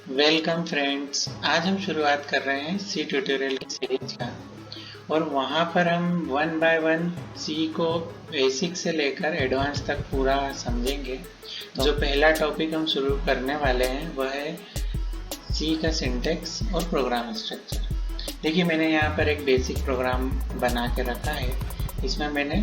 Welcome friends. आज हम शुरुआत कर रहे हैं सी ट्यूटोरियल की सीरीज का और वहाँ पर हम वन बाय वन सी को बेसिक से लेकर एडवांस तक पूरा समझेंगे। जो पहला टॉपिक हम शुरू करने वाले हैं वह है सी का सिंटैक्स और प्रोग्राम स्ट्रक्चर। देखिए, मैंने यहाँ पर एक बेसिक प्रोग्राम बना के रखा है। इसमें मैंने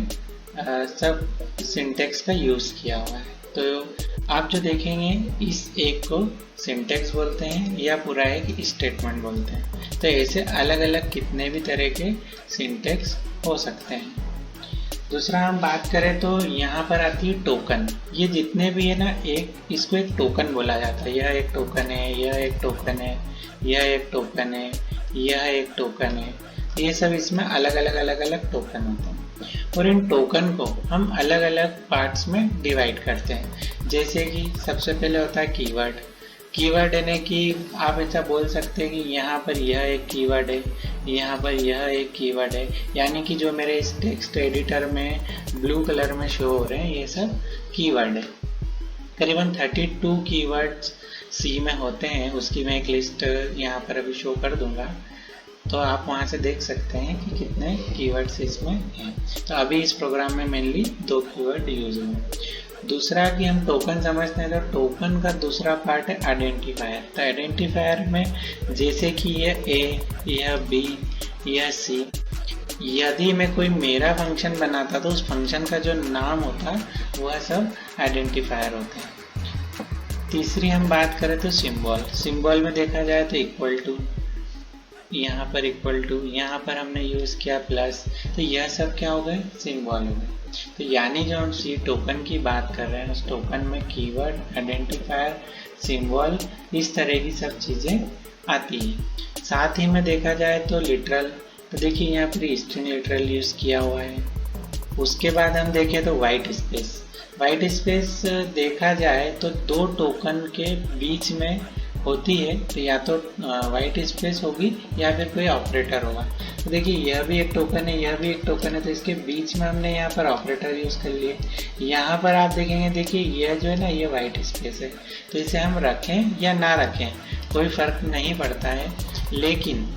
सब सिंटैक्स का यूज़ किया हुआ है। तो आप जो देखेंगे इस एक को सिंटैक्स बोलते हैं या पूरा एक स्टेटमेंट बोलते हैं। तो ऐसे अलग अलग कितने भी तरह के सिंटैक्स हो सकते हैं। दूसरा हम बात करें तो यहाँ पर आती है टोकन। ये जितने भी है ना, इसको एक टोकन बोला जाता है। यह एक टोकन है, यह एक टोकन है, यह एक टोकन है, यह एक टोकन है। ये सब इसमें अलग अलग टोकन होते हैं और इन टोकन को हम अलग अलग पार्ट्स में डिवाइड करते हैं। जैसे कि सबसे पहले होता है कीवर्ड। कीवर्ड यानी कि आप ऐसा बोल सकते हैं कि यहाँ पर यह एक कीवर्ड है, यहाँ पर यह एक कीवर्ड है। यानी कि जो मेरे इस टेक्स्ट एडिटर में ब्लू कलर में शो हो रहे हैं ये सब कीवर्ड है। करीबन 32 कीवर्ड्स सी में होते हैं। उसकी मैं एक लिस्ट यहाँ पर अभी शो कर दूंगा, तो आप वहाँ से देख सकते हैं कि कितने कीवर्ड्स इसमें हैं। तो अभी इस प्रोग्राम में मेनली 2 कीवर्ड यूज हुए। दूसरा कि हम टोकन समझते हैं, तो टोकन का दूसरा पार्ट है आइडेंटिफायर। तो आइडेंटिफायर में जैसे कि यह ए, यह बी, यह सी, यदि मैं कोई मेरा फंक्शन बनाता तो उस फंक्शन का जो नाम होता वह सब आइडेंटिफायर होते हैं। तीसरी हम बात करें तो सिंबल। सिंबल में देखा जाए तो इक्वल टू, यहाँ पर इक्वल टू, यहाँ पर हमने यूज़ किया प्लस। तो यह सब क्या हो गए? सिंबल हो गए। तो यानी जो हम सी टोकन की बात कर रहे हैं उस टोकन में कीवर्ड, आइडेंटिफायर, सिंबल, इस तरह की सब चीज़ें आती हैं। साथ ही में देखा जाए तो लिटरल। तो देखिए यहाँ पर स्ट्रिंग लिटरल यूज़ किया हुआ है। उसके बाद हम देखें तो वाइट स्पेस। वाइट स्पेस देखा जाए तो 2 टोकन के बीच में होती है। तो या तो वाइट स्पेस होगी या फिर कोई ऑपरेटर होगा। तो देखिए यह भी एक टोकन है, यह भी एक टोकन है, तो इसके बीच में हमने यहाँ पर ऑपरेटर यूज़ कर लिए। यहाँ पर आप देखेंगे, देखिए यह जो है ना, ये वाइट स्पेस है। तो इसे हम रखें या ना रखें कोई फ़र्क नहीं पड़ता है, लेकिन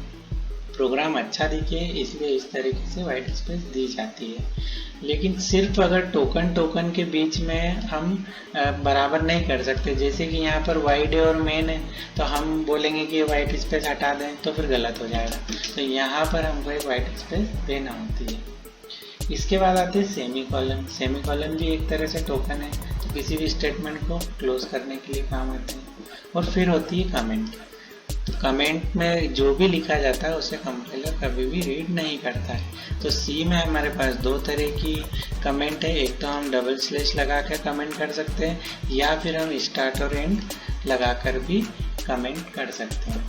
प्रोग्राम अच्छा दिखे इसलिए इस तरीके से वाइट स्पेस दी जाती है। लेकिन सिर्फ अगर टोकन के बीच में हम बराबर नहीं कर सकते, जैसे कि यहाँ पर वाइड है और मेन है, तो हम बोलेंगे कि वाइट स्पेस हटा दें तो फिर गलत हो जाएगा। तो यहाँ पर हमको एक वाइट स्पेस देना होती है। इसके बाद आते हैं सेमी कॉलन। सेमी कॉलन भी एक तरह से टोकन है, तो किसी भी स्टेटमेंट को क्लोज करने के लिए काम आते हैं। और फिर होती है कमेंट। तो कमेंट में जो भी लिखा जाता है उसे कंपाइलर कभी भी रीड नहीं करता है। तो सी में हमारे पास 2 तरह की कमेंट है। एक तो हम डबल स्लैश लगा कर कमेंट कर सकते हैं या फिर हम स्टार्ट और एंड लगा कर भी कमेंट कर सकते हैं।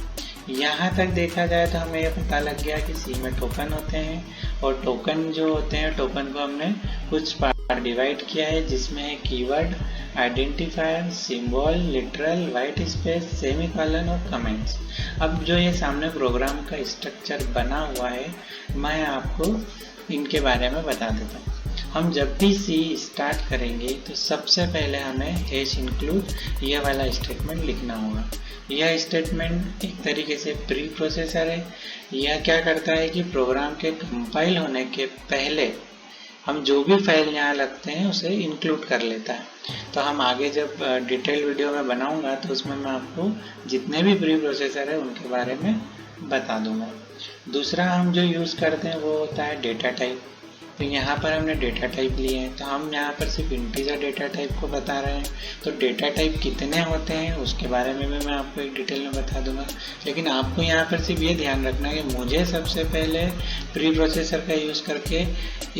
यहाँ तक देखा जाए तो हमें यह पता लग गया कि सी में टोकन होते हैं और टोकन जो होते हैं, टोकन को हमने कुछ पार्ट डिवाइड किया है, जिसमें है keyword, identifier, symbol, literal, white space, semi colon और कमेंट्स। अब जो ये सामने प्रोग्राम का स्ट्रक्चर बना हुआ है, मैं आपको इनके बारे में बता देता हूँ। हम जब भी सी स्टार्ट करेंगे तो सबसे पहले हमें #include यह वाला स्टेटमेंट लिखना होगा। यह स्टेटमेंट एक तरीके से प्री प्रोसेसर है। यह क्या करता है कि प्रोग्राम के कंपाइल होने के पहले हम जो भी फाइल यहाँ लगते हैं उसे इंक्लूड कर लेता है। तो हम आगे जब डिटेल वीडियो में बनाऊंगा तो उसमें मैं आपको जितने भी प्री प्रोसेसर है उनके बारे में बता दूंगा। दूसरा हम जो यूज़ करते हैं वो होता है डेटा टाइप। तो यहाँ पर हमने डेटा टाइप लिए हैं, तो हम यहाँ पर सिर्फ इंटीजर डेटा टाइप को बता रहे हैं। तो डेटा टाइप कितने होते हैं उसके बारे में भी मैं आपको एक डिटेल में बता दूंगा। लेकिन आपको यहाँ पर सिर्फ ये ध्यान रखना है कि मुझे सबसे पहले प्री प्रोसेसर का यूज़ करके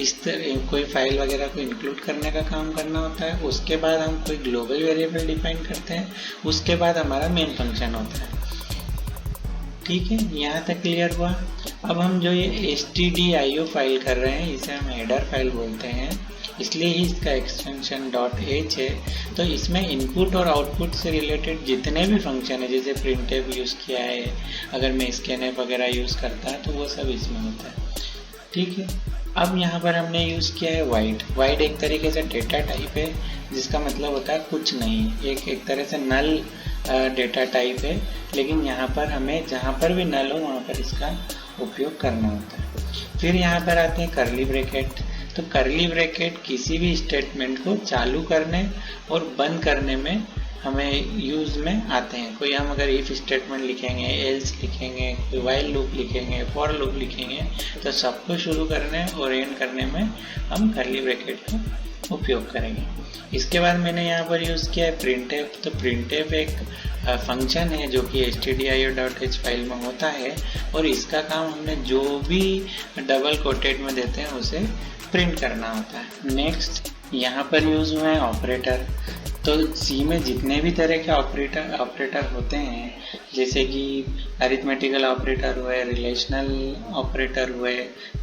इस तरह कोई फाइल वगैरह को इंक्लूड करने का काम करना होता है। उसके बाद हम कोई ग्लोबल वेरिएबल डिफाइन करते हैं, उसके बाद हमारा मेन फंक्शन होता है। ठीक है, यहाँ तक क्लियर हुआ। अब हम जो ये stdio फाइल कर रहे हैं इसे हम हेडर फाइल बोलते हैं, इसलिए ही इसका एक्सटेंशन .h है। तो इसमें इनपुट और आउटपुट से रिलेटेड जितने भी फंक्शन है, जैसे printf यूज़ किया है, अगर मैं scanf वगैरह यूज़ करता है तो वो सब इसमें होता है। ठीक है, अब यहाँ पर हमने यूज़ किया है वाइड। वाइड एक तरीके से डेटा टाइप है जिसका मतलब होता है कुछ नहीं, एक तरह से नल डेटा टाइप है, लेकिन यहाँ पर हमें जहाँ पर भी नल हो वहाँ पर इसका उपयोग करना होता है। फिर यहाँ पर आते हैं कर्ली ब्रैकेट। तो कर्ली ब्रैकेट किसी भी स्टेटमेंट को चालू करने और बंद करने में हमें यूज में आते हैं। कोई हम अगर इफ स्टेटमेंट लिखेंगे, एल्स लिखेंगे, कोई वाइल लूप लिखेंगे, फॉर लूप लिखेंगे, तो सबको शुरू करने और एंड करने में हम कर्ली ब्रैकेट का उपयोग करेंगे। इसके बाद मैंने यहाँ पर यूज़ किया है printf। तो printf एक फंक्शन है जो कि stdio.h फाइल में होता है और इसका काम हमने जो भी डबल कोटेड में देते हैं उसे प्रिंट करना होता है। नेक्स्ट यहाँ पर यूज हुआ है ऑपरेटर। तो सी में जितने भी तरह के ऑपरेटर होते हैं, जैसे कि अरिथमेटिकल ऑपरेटर हुए, रिलेशनल ऑपरेटर हुए,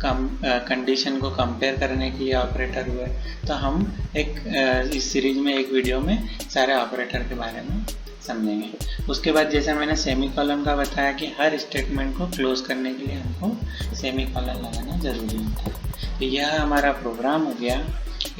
कंडीशन को कंपेयर करने के लिए ऑपरेटर हुए, तो हम इस सीरीज में एक वीडियो में सारे ऑपरेटर के बारे में समझेंगे। उसके बाद जैसा मैंने सेमीकोलन का बताया कि हर स्टेटमेंट को क्लोज करने के लिए हमको सेमीकोलन लगाना जरूरी होता है। तो यह हमारा प्रोग्राम हो गया।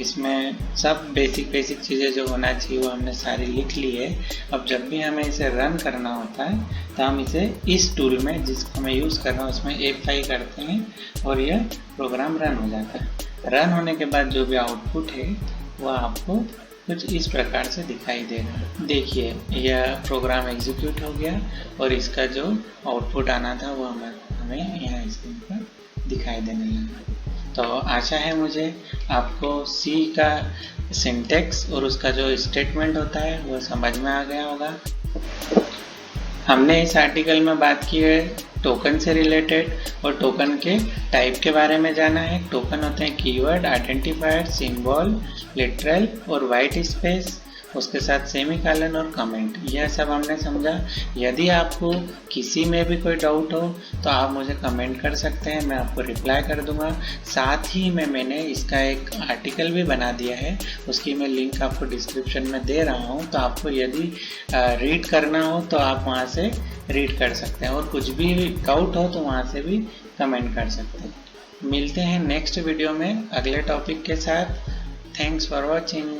इसमें सब बेसिक चीज़ें जो होना चाहिए वो हमने सारी लिख ली है। अब जब भी हमें इसे रन करना होता है तो हम इसे इस टूल में जिसको मैं यूज़ कर रहा हूँ उसमें F5 करते हैं और यह प्रोग्राम रन हो जाता है। रन होने के बाद जो भी आउटपुट है वह आपको कुछ इस प्रकार से दिखाई देगा। देखिए यह प्रोग्राम एग्जीक्यूट हो गया और इसका जो आउटपुट आना था वो हमें यहाँ स्क्रीन पर दिखाई देने लगा। तो आशा है मुझे आपको सी का सिंटैक्स और उसका जो स्टेटमेंट होता है वो समझ में आ गया होगा। हमने इस आर्टिकल में बात की है टोकन से रिलेटेड और टोकन के टाइप के बारे में जाना है। टोकन होते हैं कीवर्ड, आइडेंटिफायर, सिंबल, लिटरल और वाइट स्पेस, उसके साथ सेमीकोलन और कमेंट। यह सब हमने समझा। यदि आपको किसी में भी कोई डाउट हो तो आप मुझे कमेंट कर सकते हैं, मैं आपको रिप्लाई कर दूंगा। साथ ही मैंने इसका एक आर्टिकल भी बना दिया है, उसकी मैं लिंक आपको डिस्क्रिप्शन में दे रहा हूं। तो आपको यदि रीड करना हो तो आप वहां से रीड कर सकते हैं और कुछ भी डाउट हो तो वहां से भी कमेंट कर सकते हैं। मिलते हैं नेक्स्ट वीडियो में अगले टॉपिक के साथ। Thanks for watching.